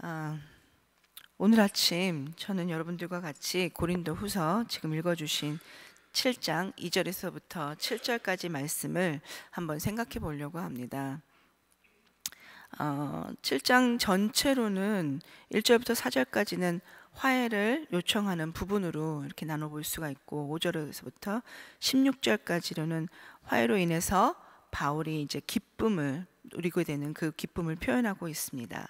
아, 오늘 아침 저는 여러분들과 같이 고린도후서 지금 읽어주신 7장 2절에서부터 7절까지 말씀을 한번 생각해 보려고 합니다. 7장 전체로는 1절부터 4절까지는 화해를 요청하는 부분으로 이렇게 나눠볼 수가 있고, 5절에서부터 16절까지로는 화해로 인해서 바울이 이제 기쁨을 누리게 되는 그 기쁨을 표현하고 있습니다.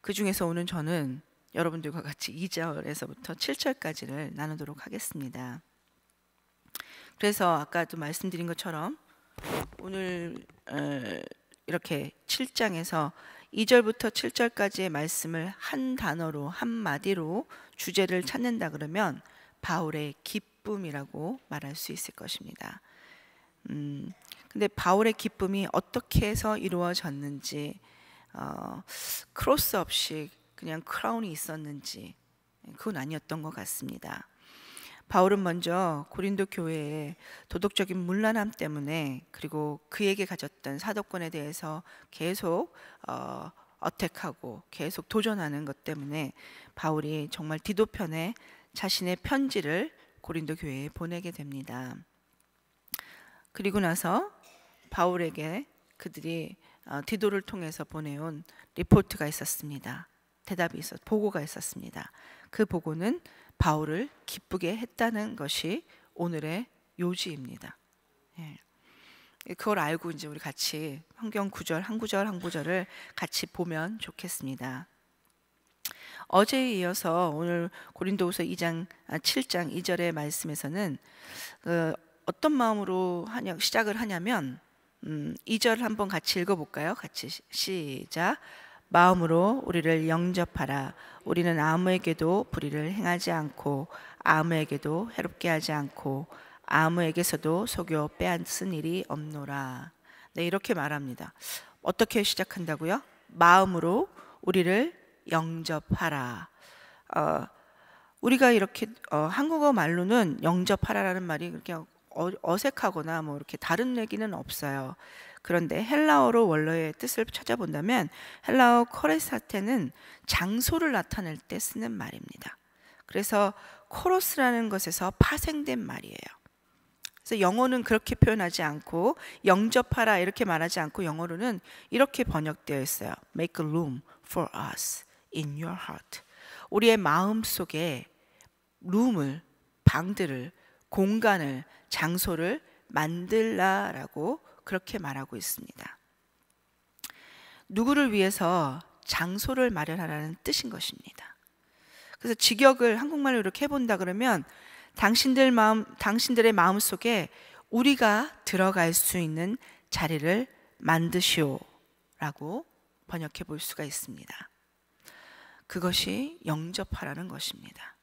그 중에서 오늘 저는 여러분들과 같이 2절에서부터 7절까지를 나누도록 하겠습니다. 그래서 아까도 말씀드린 것처럼 오늘 이렇게 7장에서 2절부터 7절까지의 말씀을 한 단어로, 한 마디로 주제를 찾는다 그러면 바울의 기쁨이라고 말할 수 있을 것입니다. 근데 바울의 기쁨이 어떻게 해서 이루어졌는지, 크로스 없이 그냥 크라운이 있었는지, 그건 아니었던 것 같습니다. 바울은 먼저 고린도 교회의 도덕적인 문란함 때문에, 그리고 그에게 가졌던 사도권에 대해서 계속 어택하고 계속 도전하는 것 때문에 바울이 정말 디도편에 자신의 편지를 고린도 교회에 보내게 됩니다. 그리고 나서 바울에게 그들이 디도를 통해서 보내온 리포트가 있었습니다. 대답이 보고가 있었습니다. 그 보고는 바울을 기쁘게 했다는 것이 오늘의 요지입니다. 그걸 알고 이제 우리 같이 성경 구절 한 구절을 같이 보면 좋겠습니다. 어제에 이어서 오늘 고린도후서 7장 2절의 말씀에서는 어떤 마음으로 시작을 하냐면 2절 한번 같이 읽어볼까요? 같이 시작. 마음으로 우리를 영접하라. 우리는 아무에게도 불의를 행하지 않고 아무에게도 해롭게 하지 않고 아무에게서도 속여 빼앗은 일이 없노라. 네, 이렇게 말합니다. 어떻게 시작한다고요? 마음으로 우리를 영접하라. 우리가 이렇게 한국어 말로는 영접하라라는 말이 그렇게 어색하거나 뭐 이렇게 다른 얘기는 없어요. 그런데 헬라어로 원래의 뜻을 찾아본다면 헬라어 코레사테는 장소를 나타낼 때 쓰는 말입니다. 그래서 코로스라는 것에서 파생된 말이에요. 그래서 영어는 그렇게 표현하지 않고 영접하라 이렇게 말하지 않고 영어로는 이렇게 번역되어 있어요. Make a room for us in your heart. 우리의 마음 속에 룸을, 방들을, 공간을, 장소를 만들라라고 그렇게 말하고 있습니다. 누구를 위해서 장소를 마련하라는 뜻인 것입니다. 그래서 직역을 한국말로 이렇게 해본다 그러면 당신들의 마음 속에 우리가 들어갈 수 있는 자리를 만드시오라고 번역해 볼 수가 있습니다. 그것이 영접하라는 것입니다.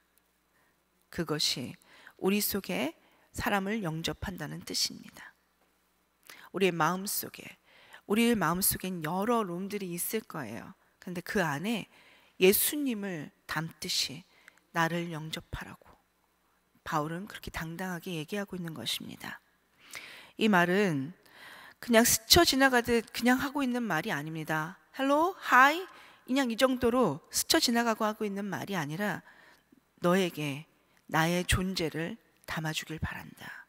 그것이 우리 속에 사람을 영접한다는 뜻입니다. 우리의 마음속엔 여러 룸들이 있을 거예요. 그런데 그 안에 예수님을 담듯이 나를 영접하라고 바울은 그렇게 당당하게 얘기하고 있는 것입니다. 이 말은 그냥 스쳐 지나가듯 그냥 하고 있는 말이 아닙니다. 헬로, 하이, 그냥 이 정도로 스쳐 지나가고 하고 있는 말이 아니라 너에게 나의 존재를 담아주길 바란다.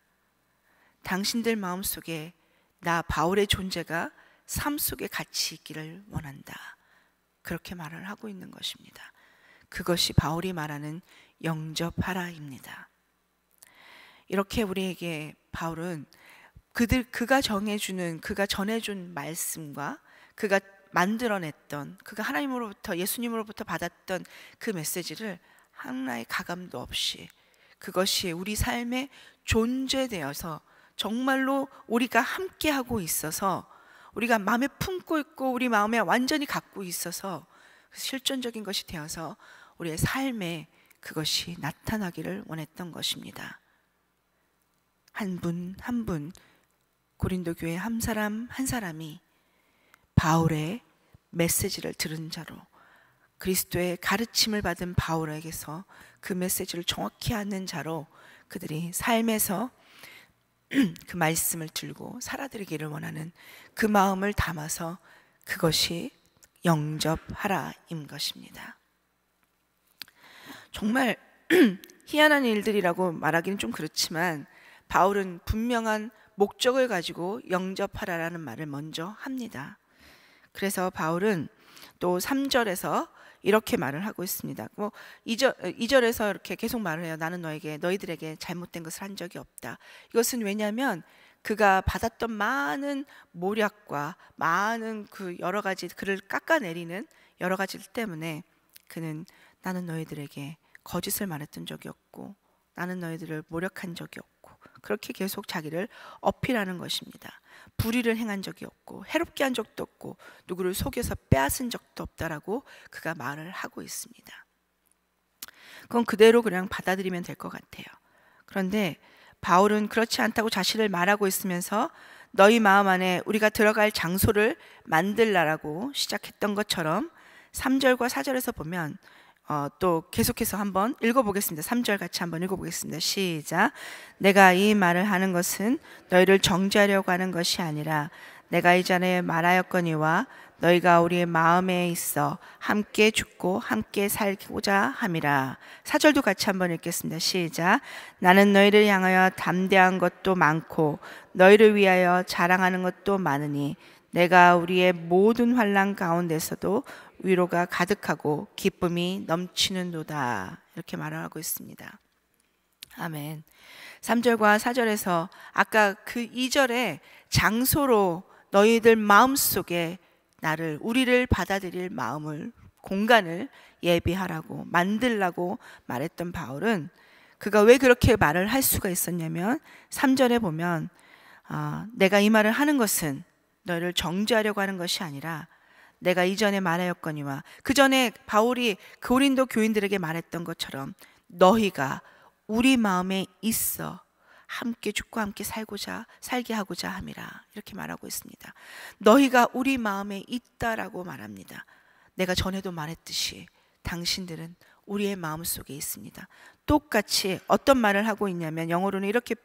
당신들 마음속에 나 바울의 존재가 삶 속에 같이 있기를 원한다. 그렇게 말을 하고 있는 것입니다. 그것이 바울이 말하는 영접하라입니다. 이렇게 우리에게 바울은 그가 정해주는, 그가 전해준 말씀과 그가 만들어냈던, 그가 하나님으로부터, 예수님으로부터 받았던 그 메시지를 하나의 가감도 없이 그것이 우리 삶에 존재되어서 정말로 우리가 함께하고 있어서, 우리가 마음에 품고 있고 우리 마음에 완전히 갖고 있어서 실존적인 것이 되어서 우리의 삶에 그것이 나타나기를 원했던 것입니다. 한 분 한 분, 고린도 교회 한 사람 한 사람이 바울의 메시지를 들은 자로, 그리스도의 가르침을 받은 바울에게서 그 메시지를 정확히 아는 자로 그들이 삶에서 그 말씀을 들고 살아들이기를 원하는 그 마음을 담아서 그것이 영접하라인 것입니다. 정말 희한한 일들이라고 말하기는 좀 그렇지만 바울은 분명한 목적을 가지고 영접하라라는 말을 먼저 합니다. 그래서 바울은 또 3절에서 이렇게 말을 하고 있습니다. 2절에서 이렇게 계속 말을 해요. 나는 너희들에게 잘못된 것을 한 적이 없다. 이것은 왜냐하면 그가 받았던 많은 모략과 많은 그 여러 가지 그를 깎아내리는 여러 가지 때문에 그는 나는 너희들에게 거짓을 말했던 적이 없고 나는 너희들을 모략한 적이 없고 그렇게 계속 자기를 어필하는 것입니다. 불의를 행한 적이 없고 해롭게 한 적도 없고 누구를 속여서 빼앗은 적도 없다라고 그가 말을 하고 있습니다. 그건 그대로 그냥 받아들이면 될 것 같아요. 그런데 바울은 그렇지 않다고 자신을 말하고 있으면서 너희 마음 안에 우리가 들어갈 장소를 만들라라고 시작했던 것처럼 3절과 4절에서 보면 또 계속해서 한번 읽어보겠습니다. 3절 같이 한번 읽어보겠습니다. 시작. 내가 이 말을 하는 것은 너희를 정죄하려고 하는 것이 아니라 내가 이전에 말하였거니와 너희가 우리의 마음에 있어 함께 죽고 함께 살고자 함이라. 4절도 같이 한번 읽겠습니다. 시작. 나는 너희를 향하여 담대한 것도 많고 너희를 위하여 자랑하는 것도 많으니 내가 우리의 모든 환난 가운데서도 위로가 가득하고 기쁨이 넘치는도다. 이렇게 말을 하고 있습니다. 아멘. 3절과 4절에서 아까 그 2절에 장소로 너희들 마음속에 우리를 받아들일 마음을 공간을 예비하라고 만들라고 말했던 바울은 그가 왜 그렇게 말을 할 수가 있었냐면 3절에 보면 내가 이 말을 하는 것은 너희를 정죄하려고 하는 것이 아니라 내가 이전에 말하였거니와 그 전에 바울이 고린도 교인들에게 말했던 것처럼 너희가 우리 마음에 있어 함께 죽고 함께 살게 하고자 함이라 이렇게 말하고 있습니다. 너희가 우리 마음에 있다라고 말합니다. 내가 전에도 말했듯이 당신들은 우리의 마음속에 있습니다. 똑같이 어떤 말을 하고 있냐면 영어로는 이렇게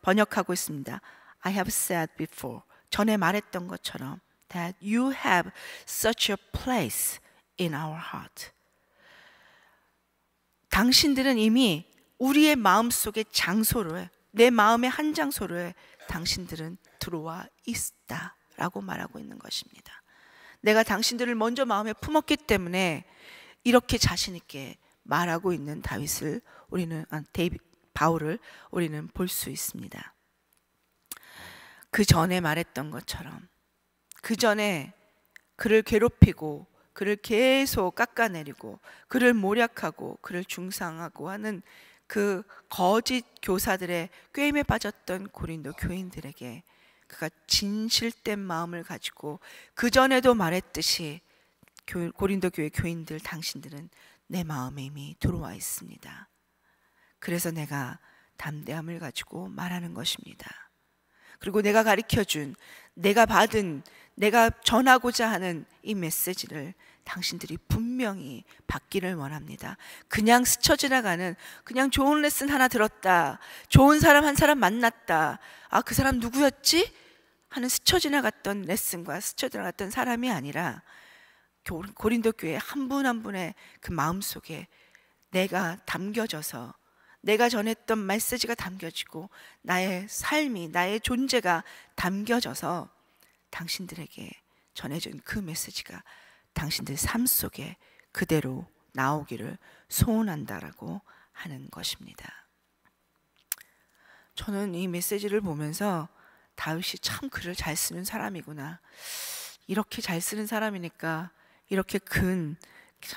번역하고 있습니다. I have said before. 전에 말했던 것처럼 that you have such a place in our heart. 당신들은 이미 우리의 마음속의 장소를 내 마음의 한 장소를 당신들은 들어와 있다라고 말하고 있는 것입니다. 내가 당신들을 먼저 마음에 품었기 때문에 이렇게 자신 있게 말하고 있는 바울을 우리는 볼 수 있습니다. 그 전에 말했던 것처럼 그 전에 그를 괴롭히고 그를 계속 깎아내리고 그를 모략하고 그를 중상하고 하는 그 거짓 교사들의 꾀임에 빠졌던 고린도 교인들에게 그가 진실된 마음을 가지고 그 전에도 말했듯이 고린도 교회 교인들 당신들은 내 마음에 이미 들어와 있습니다. 그래서 내가 담대함을 가지고 말하는 것입니다. 그리고 내가 가르쳐준 내가 전하고자 하는 이 메시지를 당신들이 분명히 받기를 원합니다. 그냥 스쳐 지나가는 그냥 좋은 레슨 하나 들었다, 좋은 사람 한 사람 만났다, 그 사람 누구였지? 하는 스쳐 지나갔던 레슨과 스쳐 지나갔던 사람이 아니라 고린도 교회 한 분 한 분의 그 마음속에 내가 담겨져서 내가 전했던 메시지가 담겨지고 나의 삶이 나의 존재가 담겨져서 당신들에게 전해준 그 메시지가 당신들 삶 속에 그대로 나오기를 소원한다라고 하는 것입니다. 저는 이 메시지를 보면서 다윗이 참 글을 잘 쓰는 사람이구나, 이렇게 잘 쓰는 사람이니까 이렇게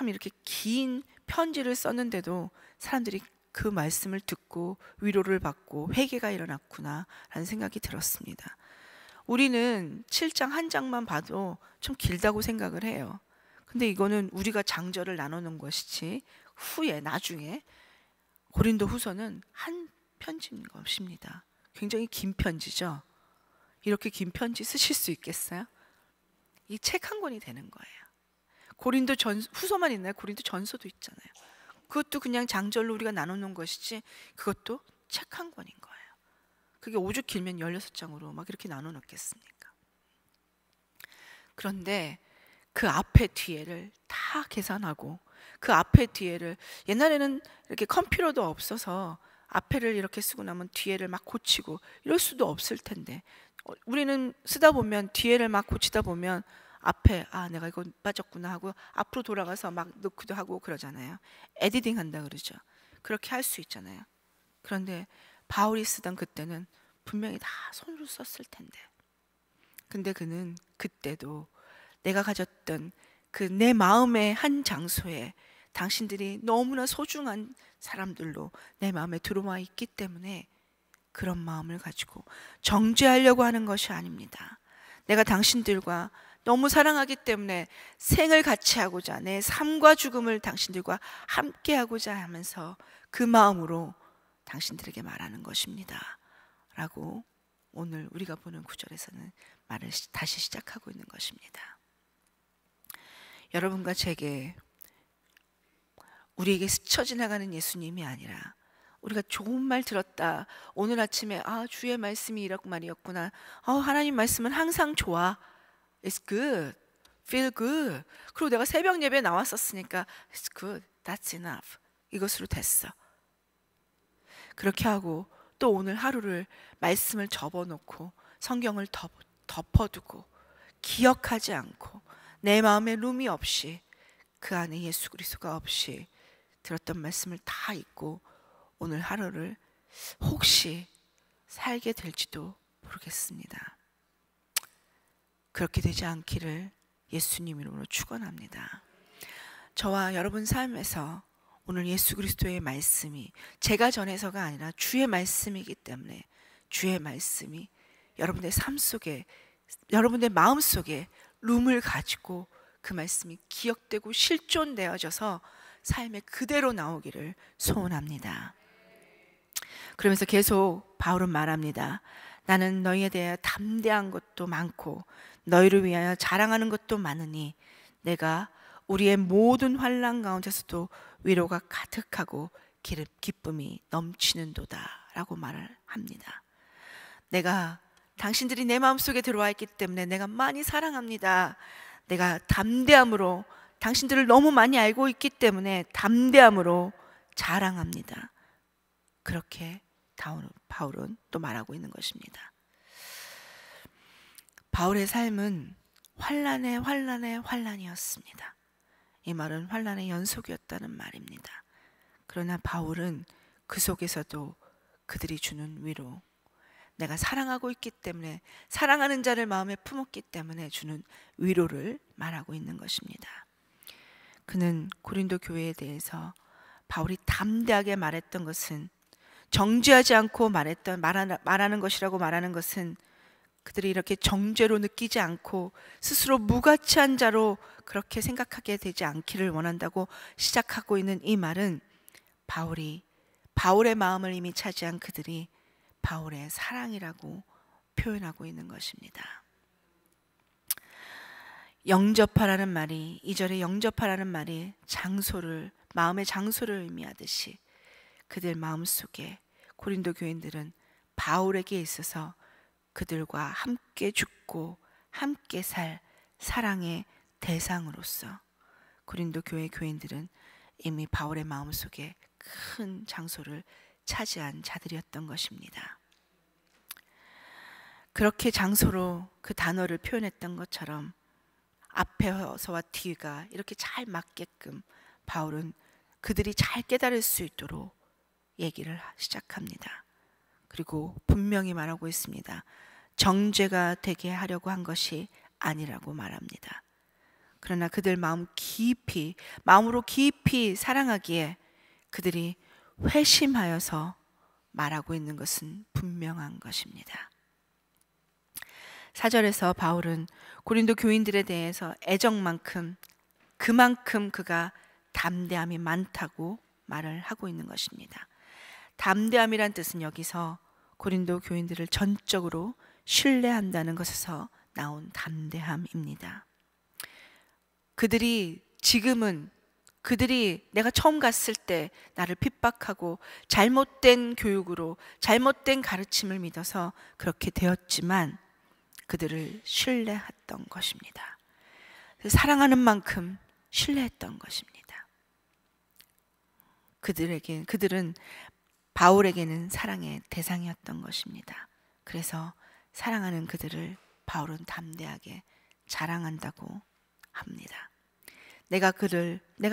이렇게 긴 편지를 썼는데도 사람들이 그 말씀을 듣고 위로를 받고 회개가 일어났구나 라는 생각이 들었습니다. 우리는 7장 한 장만 봐도 좀 길다고 생각을 해요. 근데 이거는 우리가 장절을 나누는 것이지 나중에 고린도 후서는 한 편지인 것입니다. 굉장히 긴 편지죠. 이렇게 긴 편지 쓰실 수 있겠어요? 이 책 한 권이 되는 거예요. 고린도 후서만 있나요? 고린도 전서도 있잖아요. 그것도 그냥 장절로 우리가 나누는 것이지 그것도 책 한 권인 거예요. 그게 오죽 길면 16장으로 막 이렇게 나눠 놓겠습니까? 그런데 그 앞에 뒤에를 다 계산하고 그 앞에 뒤에를, 옛날에는 이렇게 컴퓨터도 없어서 앞에를 이렇게 쓰고 나면 뒤에를 막 고치고 이럴 수도 없을 텐데, 우리는 쓰다 보면 뒤에를 막 고치다 보면 앞에 내가 이거 빠졌구나 하고 앞으로 돌아가서 막 넣기도 하고 그러잖아요. 에디팅 한다 그러죠. 그렇게 할 수 있잖아요. 그런데 바울이 쓰던 그때는 분명히 다 손으로 썼을 텐데, 근데 그는 그때도 내가 가졌던 그 내 마음의 한 장소에 당신들이 너무나 소중한 사람들로 내 마음에 들어와 있기 때문에 그런 마음을 가지고 정죄하려고 하는 것이 아닙니다. 내가 당신들과 너무 사랑하기 때문에 생을 같이 하고자, 내 삶과 죽음을 당신들과 함께 하고자 하면서 그 마음으로 당신들에게 말하는 것입니다 라고 오늘 우리가 보는 구절에서는 말을 다시 시작하고 있는 것입니다. 여러분과 제게, 우리에게 스쳐 지나가는 예수님이 아니라 우리가 좋은 말 들었다, 오늘 아침에 주의 말씀이 이런 말이었구나, 하나님 말씀은 항상 좋아, It's good, feel good, 그리고 내가 새벽 예배 나왔었으니까 It's good, that's enough, 이것으로 됐어. 그렇게 하고 또 오늘 하루를 말씀을 접어놓고 성경을 덮어두고 기억하지 않고 내 마음에 룸이 없이, 그 안에 예수 그리스도가 없이 들었던 말씀을 다 잊고 오늘 하루를 혹시 살게 될지도 모르겠습니다. 그렇게 되지 않기를 예수님 이름으로 축원합니다. 저와 여러분 삶에서 오늘 예수 그리스도의 말씀이 제가 전해서가 아니라 주의 말씀이기 때문에 주의 말씀이 여러분의 삶 속에, 여러분의 마음 속에 룸을 가지고 그 말씀이 기억되고 실존되어져서 삶에 그대로 나오기를 소원합니다. 그러면서 계속 바울은 말합니다. 나는 너희에 대하여 담대한 것도 많고 너희를 위하여 자랑하는 것도 많으니 내가 우리의 모든 환난 가운데서도 위로가 가득하고 기쁨이 넘치는도다 라고 말을 합니다. 내가, 당신들이 내 마음속에 들어와 있기 때문에 내가 많이 사랑합니다. 내가 담대함으로, 당신들을 너무 많이 알고 있기 때문에 담대함으로 자랑합니다. 그렇게 바울은 또 말하고 있는 것입니다. 바울의 삶은 환난의 환난이었습니다. 이 말은 환난의 연속이었다는 말입니다. 그러나 바울은 그 속에서도 그들이 주는 위로, 내가 사랑하고 있기 때문에, 사랑하는 자를 마음에 품었기 때문에 주는 위로를 말하고 있는 것입니다. 그는 고린도 교회에 대해서 바울이 담대하게 말했던 것은, 정죄하지 않고 말하는 것이라고 말하는 것은, 그들이 이렇게 정죄로 느끼지 않고 스스로 무가치한 자로 그렇게 생각하게 되지 않기를 원한다고 시작하고 있는 이 말은, 바울의 마음을 이미 차지한 그들이 바울의 사랑이라고 표현하고 있는 것입니다. 영접하라는 말이, 2절에 영접하라는 말이 마음의 장소를 의미하듯이 그들 마음속에 고린도 교인들은 바울에게 있어서 그들과 함께 죽고 함께 살 사랑의 대상으로서 고린도 교회 교인들은 이미 바울의 마음속에 큰 장소를 차지한 자들이었던 것입니다. 그렇게 장소로 그 단어를 표현했던 것처럼 앞에서와 뒤가 이렇게 잘 맞게끔 바울은 그들이 잘 깨달을 수 있도록 얘기를 시작합니다. 그리고 분명히 말하고 있습니다. 정죄가 되게 하려고 한 것이 아니라고 말합니다. 그러나 그들 마음으로 깊이 사랑하기에 그들이 회심하여서 말하고 있는 것은 분명한 것입니다. 4절에서 바울은 고린도 교인들에 대해서 애정만큼 그만큼 그가 담대함이 많다고 말을 하고 있는 것입니다. 담대함이란 뜻은 여기서 고린도 교인들을 전적으로 신뢰한다는 것에서 나온 담대함입니다. 그들이 내가 처음 갔을 때 나를 핍박하고 잘못된 교육으로 잘못된 가르침을 믿어서 그렇게 되었지만 그들을 신뢰했던 것입니다. 사랑하는 만큼 신뢰했던 것입니다. 그들은 바울에게는 사랑의 대상이었던 것입니다. 그래서 사랑하는 그들을 바울은 담대하게 자랑한다고 합니다. 내가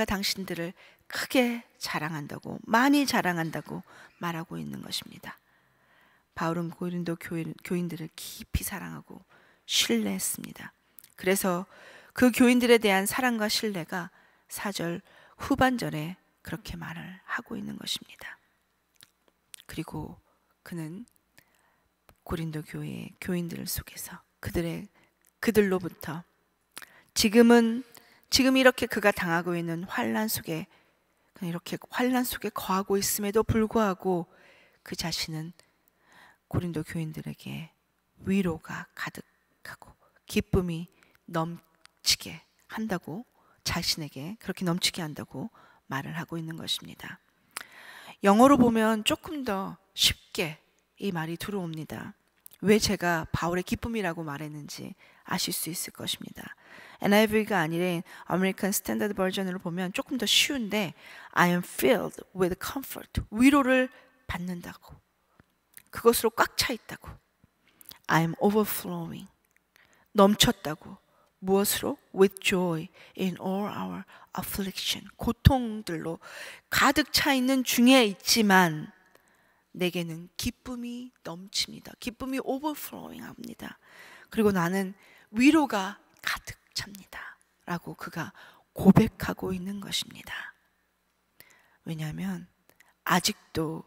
당신들을 크게 자랑한다고, 많이 자랑한다고 말하고 있는 것입니다. 바울은 고린도 교인들을 깊이 사랑하고 신뢰했습니다. 그래서 그 교인들에 대한 사랑과 신뢰가 4절 후반절에 그렇게 말을 하고 있는 것입니다. 그리고 그는 고린도 교회의 교인들 속에서 그들로부터 지금 이렇게 그가 당하고 있는 환난 속에 거하고 있음에도 불구하고 그 자신은 고린도 교인들에게 위로가 가득하고 기쁨이 넘치게 한다고, 자신에게 그렇게 넘치게 한다고 말을 하고 있는 것입니다. 영어로 보면 조금 더 쉽게 이 말이 들어옵니다. 왜 제가 바울의 기쁨이라고 말했는지 아실 수 있을 것입니다. NIV가 아니라 American Standard Version으로 보면 조금 더 쉬운데 I am filled with comfort, 위로를 받는다고, 그것으로 꽉 차 있다고, I am overflowing, 넘쳤다고, 무엇으로? With joy in all our affliction, 고통들로 가득 차 있는 중에 있지만 내게는 기쁨이 넘칩니다. 기쁨이 overflowing 합니다. 그리고 나는 위로가 가득 찹니다 라고 그가 고백하고 있는 것입니다. 왜냐하면 아직도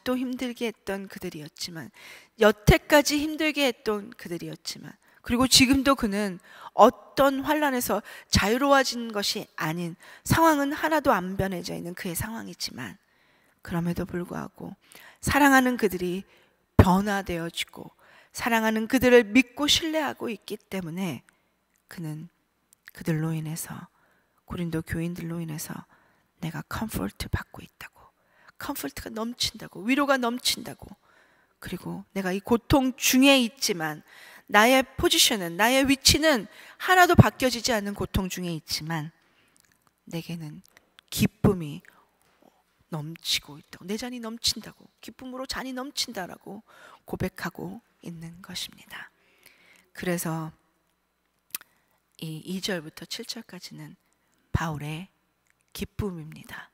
힘들게 했던 그들이었지만, 여태까지 힘들게 했던 그들이었지만, 그리고 지금도 그는 어떤 환난에서 자유로워진 것이 아닌, 상황은 하나도 안 변해져 있는 그의 상황이지만, 그럼에도 불구하고 사랑하는 그들이 변화되어지고 사랑하는 그들을 믿고 신뢰하고 있기 때문에 그는 그들로 인해서, 고린도 교인들로 인해서 내가 컴포트 받고 있다고, 컴포트가 넘친다고, 위로가 넘친다고, 그리고 내가 이 고통 중에 있지만 나의 포지션은, 나의 위치는 하나도 바뀌어지지 않는 고통 중에 있지만 내게는 기쁨이 넘치고 있다고, 내 잔이 넘친다고, 기쁨으로 잔이 넘친다라고 고백하고 있는 것입니다. 그래서 이 2절부터 7절까지는 바울의 기쁨입니다.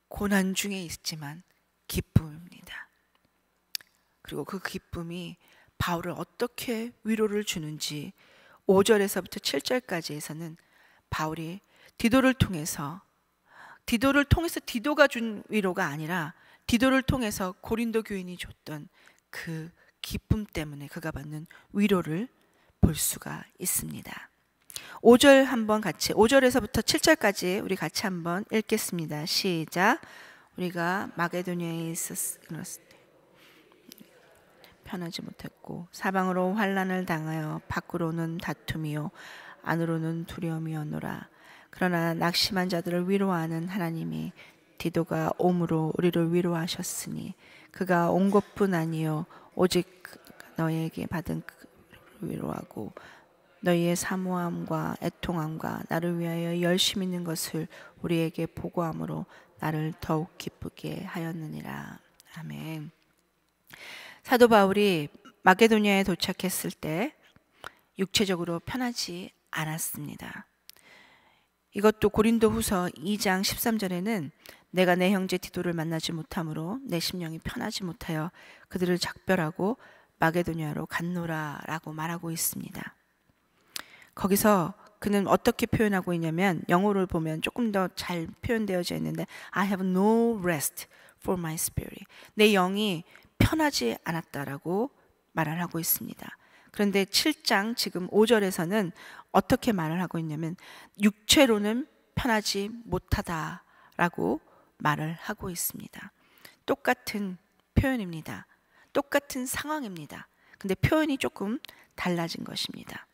고난 중에 있지만 기쁨입니다. 그리고 그 기쁨이 바울을 어떻게 위로를 주는지 5절에서부터 7절까지에서는 바울이 디도를 통해서 디도가 준 위로가 아니라 디도를 통해서 고린도 교인이 줬던 그 기쁨 때문에 그가 받는 위로를 볼 수가 있습니다. 5절 한번 같이, 5절에서부터 7절까지 우리 같이 한번 읽겠습니다. 시작. 우리가 마게도니아에 있었을 때 편하지 못했고 사방으로 환난을 당하여 밖으로는 다툼이요 안으로는 두려움이었노라. 그러나 낙심한 자들을 위로하는 하나님이 디도가 옴으로 우리를 위로하셨으니 그가 온 것뿐 아니요 오직 너에게 받은 위로하고 너희의 사모함과 애통함과 나를 위하여 열심 있는 것을 우리에게 보고함으로 나를 더욱 기쁘게 하였느니라. 아멘. 사도 바울이 마게도니아에 도착했을 때 육체적으로 편하지 않았습니다. 이것도 고린도후서 2장 13절에는 내가 내 형제 디도를 만나지 못함으로 내 심령이 편하지 못하여 그들을 작별하고 마게도니아로 갔노라 라고 말하고 있습니다. 거기서 그는 어떻게 표현하고 있냐면, 영어를 보면 조금 더 잘 표현되어져 있는데 I have no rest for my spirit, 내 영이 편하지 않았다라고 말을 하고 있습니다. 그런데 7장 지금 5절에서는 어떻게 말을 하고 있냐면 육체로는 편하지 못하다라고 말을 하고 있습니다. 똑같은 표현입니다. 똑같은 상황입니다. 근데 표현이 조금 달라진 것입니다.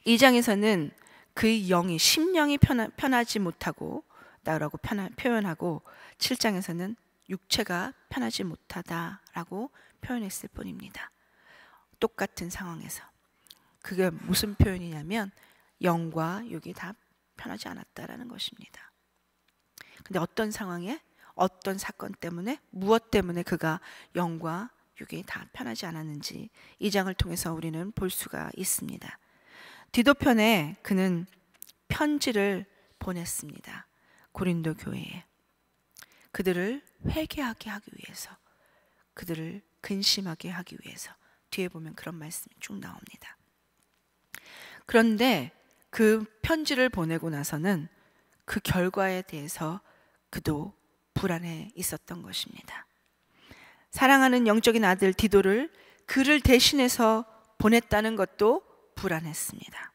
2장에서는 그 영이, 심령이 편하지 못하고 라고 표현하고 7장에서는 육체가 편하지 못하다라고 표현했을 뿐입니다. 똑같은 상황에서 그게 무슨 표현이냐면 영과 육이 다 편하지 않았다라는 것입니다. 근데 어떤 상황에, 어떤 사건 때문에, 무엇 때문에 그가 영과 육이 다 편하지 않았는지 이 장을 통해서 우리는 볼 수가 있습니다. 디도편에 그는 편지를 보냈습니다. 고린도 교회에. 그들을 회개하게 하기 위해서, 그들을 근심하게 하기 위해서. 뒤에 보면 그런 말씀이 쭉 나옵니다. 그런데 그 편지를 보내고 나서는 그 결과에 대해서 그도 불안해 있었던 것입니다. 사랑하는 영적인 아들 디도를 그를 대신해서 보냈다는 것도 불안했습니다.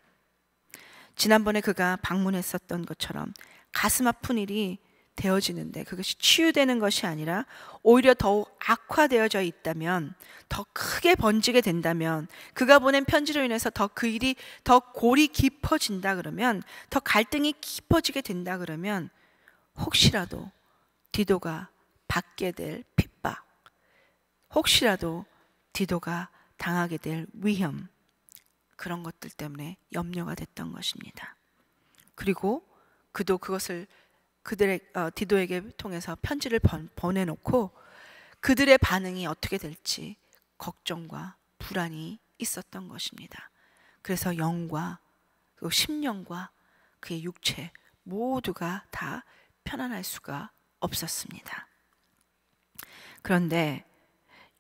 지난번에 그가 방문했었던 것처럼 가슴 아픈 일이 되어지는데 그것이 치유되는 것이 아니라 오히려 더욱 악화되어져 있다면, 더 크게 번지게 된다면, 그가 보낸 편지로 인해서 더 그 일이 더 골이 깊어진다 그러면, 더 갈등이 깊어지게 된다 그러면 혹시라도 디도가 받게 될 핍박, 혹시라도 디도가 당하게 될 위험, 그런 것들 때문에 염려가 됐던 것입니다. 그리고 그도 그것을 디도에게 통해서 편지를 보내놓고 그들의 반응이 어떻게 될지 걱정과 불안이 있었던 것입니다. 그래서 영과 그 심령과 그의 육체 모두가 다 편안할 수가 없었습니다. 그런데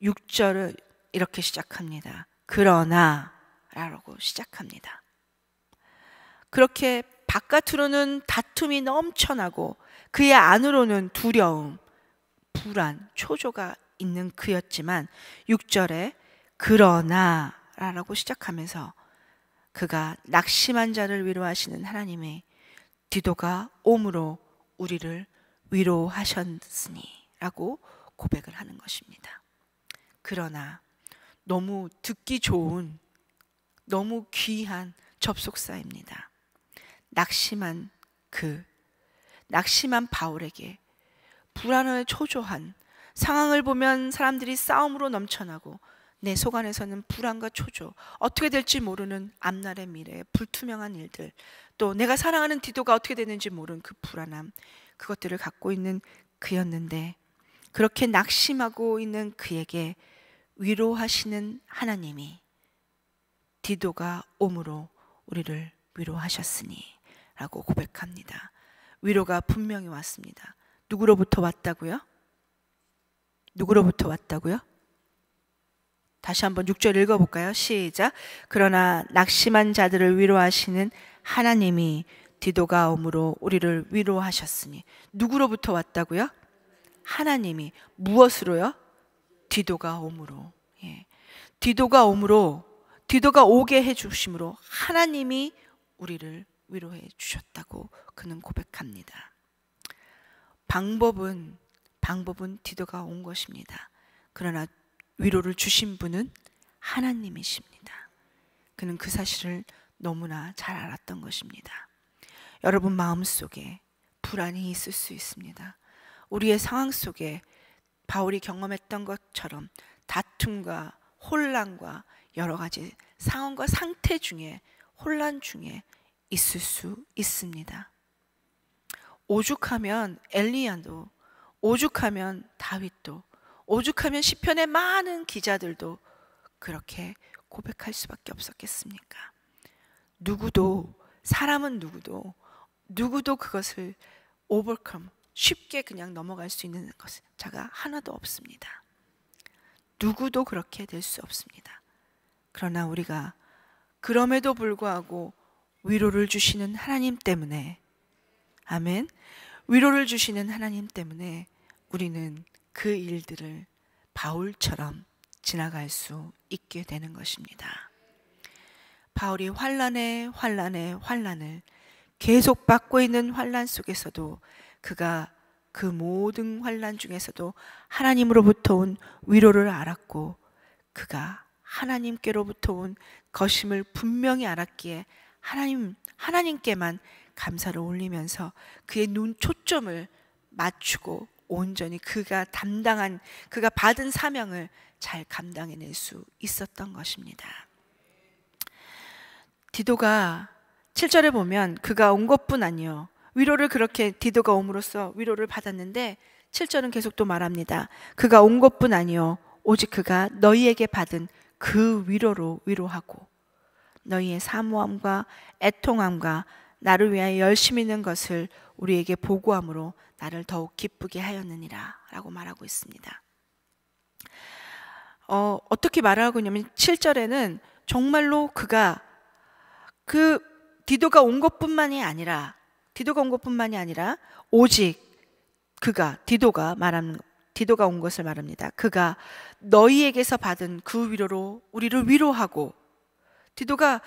6절을 이렇게 시작합니다. 그러나 라고 시작합니다. 그렇게 바깥으로는 다툼이 넘쳐나고 그의 안으로는 두려움, 불안, 초조가 있는 그였지만 6절에 그러나 라고 시작하면서 그가 낙심한 자를 위로하시는 하나님의 디도가 옴으로 우리를 위로하셨으니 라고 고백을 하는 것입니다. 그러나 너무 듣기 좋은, 너무 귀한 접속사입니다. 낙심한 바울에게 불안에 초조한 상황을 보면 사람들이 싸움으로 넘쳐나고 내 속 안에서는 불안과 초조, 어떻게 될지 모르는 앞날의 미래, 불투명한 일들, 또 내가 사랑하는 디도가 어떻게 되는지 모르는 그 불안함, 그것들을 갖고 있는 그였는데 그렇게 낙심하고 있는 그에게 위로하시는 하나님이 디도가 옴으로 우리를 위로하셨으니 라고 고백합니다. 위로가 분명히 왔습니다. 누구로부터 왔다고요? 누구로부터 왔다고요? 다시 한번 6절 읽어볼까요? 시작. 그러나 낙심한 자들을 위로하시는 하나님이 디도가 옴으로 우리를 위로하셨으니. 누구로부터 왔다고요? 하나님이. 무엇으로요? 디도가 옴으로. 예. 디도가 옴으로, 디도가 오게 해주심으로 하나님이 우리를 위로해 주셨다고 그는 고백합니다. 방법은 디도가 온 것입니다. 그러나 위로를 주신 분은 하나님이십니다. 그는 그 사실을 너무나 잘 알았던 것입니다. 여러분 마음속에 불안이 있을 수 있습니다. 우리의 상황 속에 바울이 경험했던 것처럼 다툼과 혼란과 여러 가지 상황과 상태 중에, 혼란 중에 있을 수 있습니다. 오죽하면 엘리야도, 오죽하면 다윗도, 오죽하면 시편의 많은 기자들도 그렇게 고백할 수밖에 없었겠습니까? 누구도, 사람은 누구도 그것을 overcome, 쉽게 그냥 넘어갈 수 있는 것은 자가 하나도 없습니다. 누구도 그렇게 될 수 없습니다. 그러나 우리가 그럼에도 불구하고 위로를 주시는 하나님 때문에, 아멘, 위로를 주시는 하나님 때문에 우리는 그 일들을 바울처럼 지나갈 수 있게 되는 것입니다. 바울이 환난을 계속 받고 있는 환난 속에서도 그가 그 모든 환난 중에서도 하나님으로부터 온 위로를 알았고 그가 하나님께로부터 온 것임을 분명히 알았기에 하나님께만 감사를 올리면서 그의 눈 초점을 맞추고 온전히 그가 받은 사명을 잘 감당해낼 수 있었던 것입니다. 디도가 7절에 보면 그가 온 것뿐 아니요 위로를 그렇게 디도가 옴으로써 위로를 받았는데 7절은 계속 또 말합니다. 그가 온 것뿐 아니요 오직 그가 너희에게 받은 그 위로로 위로하고 너희의 사모함과 애통함과 나를 위하여 열심히 있는 것을 우리에게 보고함으로 나를 더욱 기쁘게 하였느니라 라고 말하고 있습니다. 어떻게 말을 하고 있냐면 7절에는 정말로 그가 그 디도가 온 것뿐만이 아니라 오직 그가 디도가 온 것을 말합니다. 그가 너희에게서 받은 그 위로로 우리를 위로하고 디도가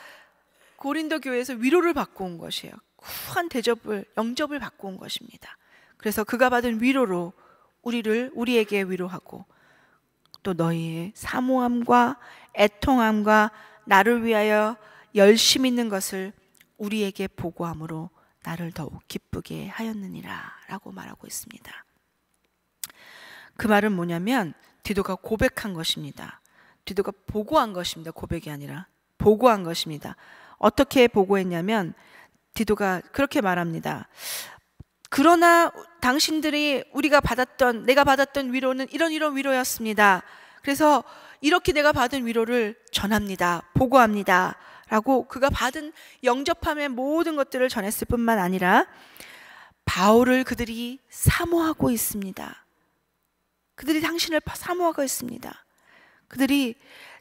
고린도 교회에서 위로를 받고 온 것이에요. 후한 영접을 받고 온 것입니다. 그래서 그가 받은 위로로 우리에게 위로하고 또 너희의 사모함과 애통함과 나를 위하여 열심히 있는 것을 우리에게 보고함으로 나를 더욱 기쁘게 하였느니라 라고 말하고 있습니다. 그 말은 뭐냐면 디도가 고백한 것입니다. 디도가 보고한 것입니다. 고백이 아니라 보고한 것입니다. 어떻게 보고했냐면 디도가 그렇게 말합니다. 그러나 내가 받았던 위로는 이런 위로였습니다. 그래서 이렇게 내가 받은 위로를 전합니다. 보고합니다. 라고 그가 받은 영접함의 모든 것들을 전했을 뿐만 아니라 바울을 그들이 사모하고 있습니다. 그들이 당신을 사모하고 있습니다. 그들이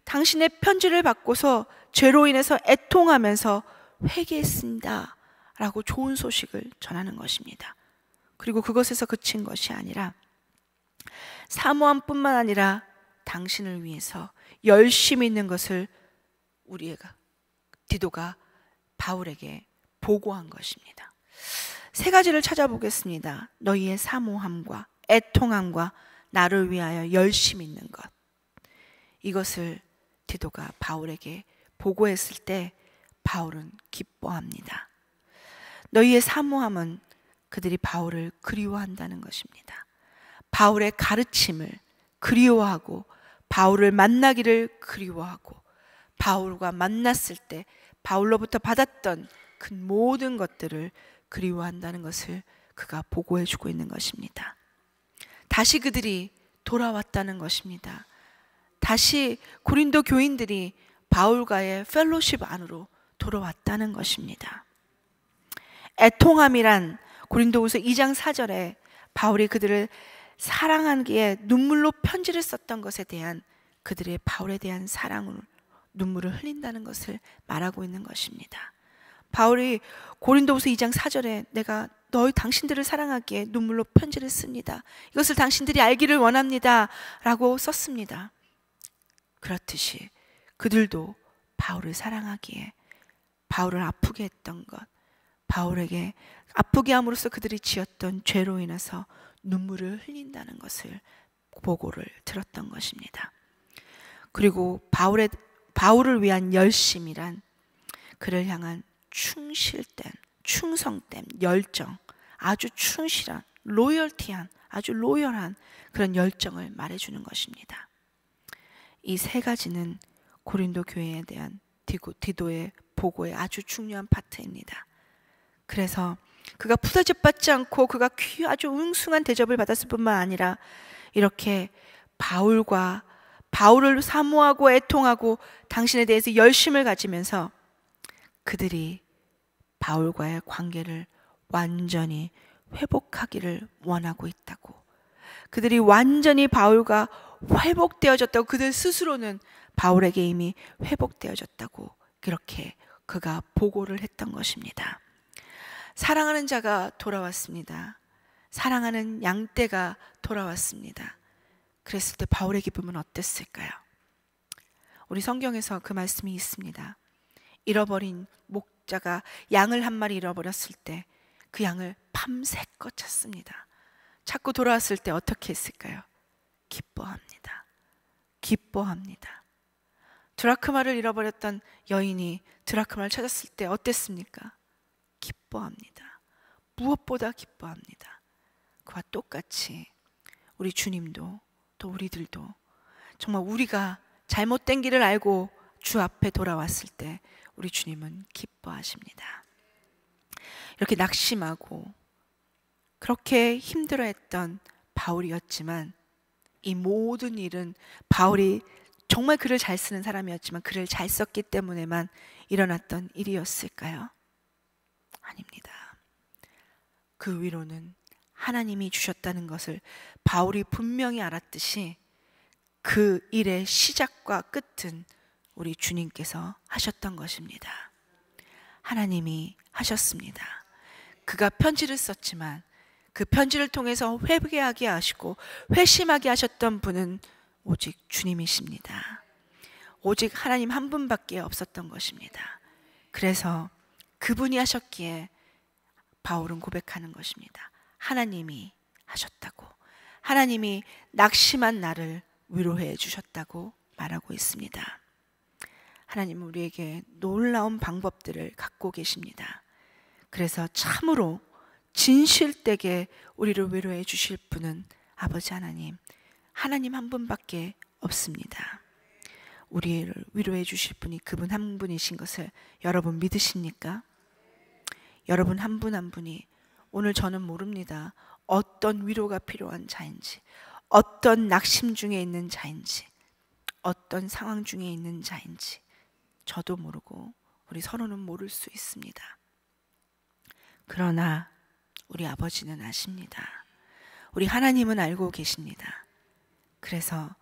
당신의 편지를 받고서 죄로 인해서 애통하면서 회개했습니다. 라고 좋은 소식을 전하는 것입니다. 그리고 그것에서 그친 것이 아니라 사모함뿐만 아니라 당신을 위해서 열심히 있는 것을 디도가 바울에게 보고한 것입니다. 세 가지를 찾아보겠습니다. 너희의 사모함과 애통함과 나를 위하여 열심히 있는 것. 이것을 디도가 바울에게 보고했을 때 바울은 기뻐합니다. 너희의 사모함은 그들이 바울을 그리워한다는 것입니다. 바울의 가르침을 그리워하고 바울을 만나기를 그리워하고 바울과 만났을 때 바울로부터 받았던 그 모든 것들을 그리워한다는 것을 그가 보고해주고 있는 것입니다. 다시 그들이 돌아왔다는 것입니다. 다시 고린도 교인들이 바울과의 펠로십 안으로 돌아왔다는 것입니다. 애통함이란 고린도후서 2장 4절에 바울이 그들을 사랑하기에 눈물로 편지를 썼던 것에 대한 그들의 바울에 대한 사랑으로 눈물을 흘린다는 것을 말하고 있는 것입니다. 바울이 고린도후서 2장 4절에 내가 당신들을 사랑하기에 눈물로 편지를 씁니다. 이것을 당신들이 알기를 원합니다. 라고 썼습니다. 그렇듯이 그들도 바울을 사랑하기에 바울을 아프게 했던 것, 바울에게 아프게 함으로써 그들이 지었던 죄로 인해서 눈물을 흘린다는 것을 보고를 들었던 것입니다. 그리고 바울을 위한 열심이란 그를 향한 충실된, 충성된 열정, 아주 충실한, 아주 로열한 그런 열정을 말해주는 것입니다. 이 세 가지는 고린도 교회에 대한 디도의 보고의 아주 중요한 파트입니다. 그래서 그가 푸대접받지 않고 그가 아주 웅숭한 대접을 받았을 뿐만 아니라 이렇게 바울을 사모하고 애통하고 당신에 대해서 열심을 가지면서 그들이 바울과의 관계를 완전히 회복하기를 원하고 있다고, 그들이 완전히 바울과 회복되어졌다고, 그들 스스로는 바울에게 이미 회복되어졌다고 그렇게 그가 보고를 했던 것입니다. 사랑하는 자가 돌아왔습니다. 사랑하는 양떼가 돌아왔습니다. 그랬을 때 바울의 기쁨은 어땠을까요? 우리 성경에서 그 말씀이 있습니다. 잃어버린 목자가 양을 한 마리 잃어버렸을 때 그 양을 밤새껏 찾습니다. 찾고 돌아왔을 때 어떻게 했을까요? 기뻐합니다. 기뻐합니다. 드라크마를 잃어버렸던 여인이 드라크마를 찾았을 때 어땠습니까? 기뻐합니다. 무엇보다 기뻐합니다. 그와 똑같이 우리 주님도 또 우리들도 정말 우리가 잘못된 길을 알고 주 앞에 돌아왔을 때 우리 주님은 기뻐하십니다. 이렇게 낙심하고 그렇게 힘들어했던 바울이었지만 이 모든 일은 바울이 정말 글을 잘 쓰는 사람이었지만 글을 잘 썼기 때문에만 일어났던 일이었을까요? 아닙니다. 그 위로는 하나님이 주셨다는 것을 바울이 분명히 알았듯이 그 일의 시작과 끝은 우리 주님께서 하셨던 것입니다. 하나님이 하셨습니다. 그가 편지를 썼지만 그 편지를 통해서 회개하게 하시고 회심하게 하셨던 분은 오직 주님이십니다. 오직 하나님 한 분밖에 없었던 것입니다. 그래서 그분이 하셨기에 바울은 고백하는 것입니다. 하나님이 하셨다고, 하나님이 낙심한 나를 위로해 주셨다고 말하고 있습니다. 하나님은 우리에게 놀라운 방법들을 갖고 계십니다. 그래서 참으로 진실되게 우리를 위로해 주실 분은 아버지 하나님, 하나님 한 분밖에 없습니다. 우리를 위로해 주실 분이 그분 한 분이신 것을 여러분 믿으십니까? 여러분 한 분 한 분이 오늘 저는 모릅니다. 어떤 위로가 필요한 자인지, 어떤 낙심 중에 있는 자인지, 어떤 상황 중에 있는 자인지 저도 모르고 우리 서로는 모를 수 있습니다. 그러나 우리 아버지는 아십니다. 우리 하나님은 알고 계십니다. 그래서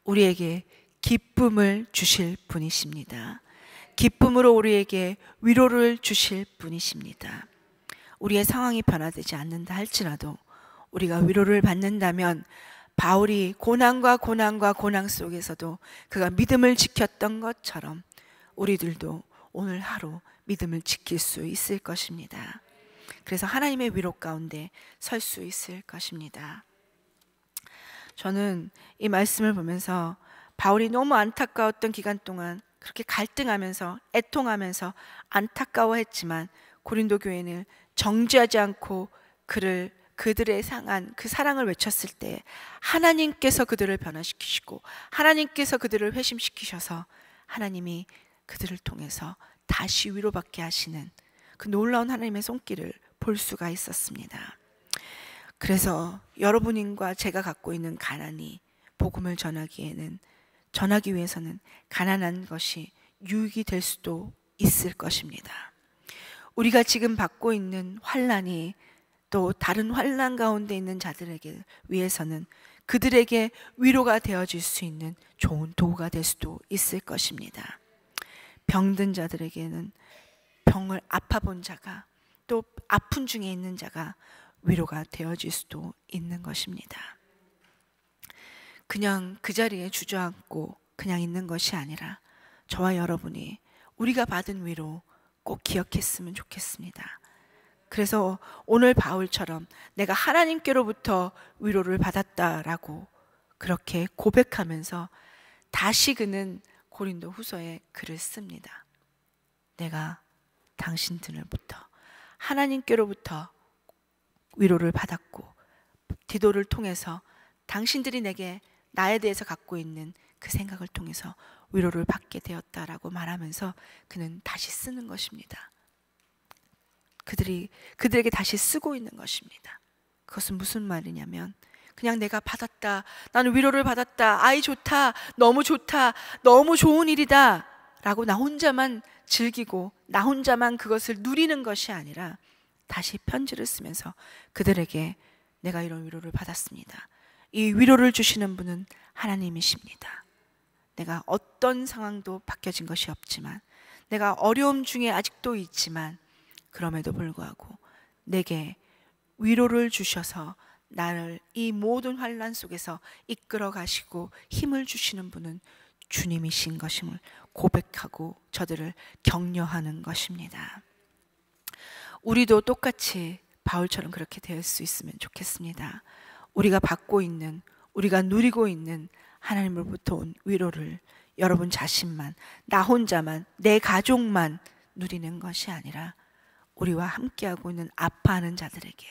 우리에게 기쁨을 주실 분이십니다. 기쁨으로 우리에게 위로를 주실 분이십니다. 우리의 상황이 변화되지 않는다 할지라도 우리가 위로를 받는다면 바울이 고난과 고난 속에서도 그가 믿음을 지켰던 것처럼 우리들도 오늘 하루 믿음을 지킬 수 있을 것입니다. 그래서 하나님의 위로 가운데 설 수 있을 것입니다. 저는 이 말씀을 보면서 바울이 너무 안타까웠던 기간 동안 그렇게 갈등하면서 애통하면서 안타까워했지만 고린도 교회는 정죄하지 않고 그들의 상한 그 사랑을 외쳤을 때 하나님께서 그들을 변화시키시고 하나님께서 그들을 회심시키셔서 하나님이 그들을 통해서 다시 위로받게 하시는 그 놀라운 하나님의 손길을 볼 수가 있었습니다. 그래서 여러분과 제가 갖고 있는 가난이 복음을 전하기 위해서는 가난한 것이 유익이 될 수도 있을 것입니다. 우리가 지금 받고 있는 환난이 또 다른 환난 가운데 있는 자들에게 위해서는 그들에게 위로가 되어질 수 있는 좋은 도구가 될 수도 있을 것입니다. 병든 자들에게는 병을 아파본 자가 또 아픈 중에 있는 자가 위로가 되어질 수도 있는 것입니다. 그냥 그 자리에 주저앉고 그냥 있는 것이 아니라 저와 여러분이 우리가 받은 위로 꼭 기억했으면 좋겠습니다. 그래서 오늘 바울처럼 내가 하나님께로부터 위로를 받았다라고 그렇게 고백하면서 다시 그는 고린도 후서에 글을 씁니다. 내가 당신들로부터 하나님께로부터 위로를 받았고 디도를 통해서 당신들이 내게 나에 대해서 갖고 있는 그 생각을 통해서 위로를 받게 되었다라고 말하면서 그는 다시 쓰는 것입니다. 그들에게 다시 쓰고 있는 것입니다. 그것은 무슨 말이냐면 그냥 내가 받았다, 나는 위로를 받았다, 아이 좋다, 너무 좋은 일이다 라고 나 혼자만 즐기고 나 혼자만 그것을 누리는 것이 아니라 다시 편지를 쓰면서 그들에게 내가 이런 위로를 받았습니다. 이 위로를 주시는 분은 하나님이십니다. 내가 어떤 상황도 바뀌어진 것이 없지만 내가 어려움 중에 아직도 있지만 그럼에도 불구하고 내게 위로를 주셔서 나를 이 모든 환난 속에서 이끌어 가시고 힘을 주시는 분은 주님이신 것임을 고백하고 저들을 격려하는 것입니다. 우리도 똑같이 바울처럼 그렇게 될 수 있으면 좋겠습니다. 우리가 받고 있는, 우리가 누리고 있는 하나님으로부터 온 위로를 여러분 자신만, 나 혼자만, 내 가족만 누리는 것이 아니라 우리와 함께하고 있는 아파하는 자들에게,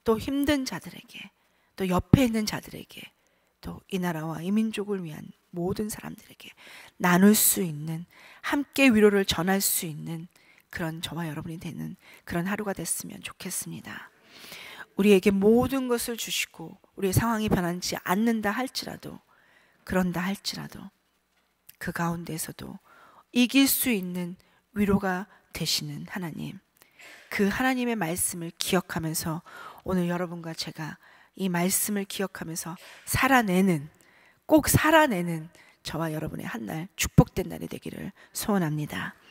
또 힘든 자들에게, 또 옆에 있는 자들에게 또 이 나라와 이 민족을 위한 모든 사람들에게 나눌 수 있는, 함께 위로를 전할 수 있는 그런 저와 여러분이 되는 그런 하루가 됐으면 좋겠습니다. 우리에게 모든 것을 주시고 우리의 상황이 변하지 않는다 할지라도, 그런다 할지라도 그 가운데서도 이길 수 있는 위로가 되시는 하나님, 그 하나님의 말씀을 기억하면서 오늘 여러분과 제가 이 말씀을 기억하면서 살아내는, 꼭 살아내는 저와 여러분의 한 날 축복된 날이 되기를 소원합니다.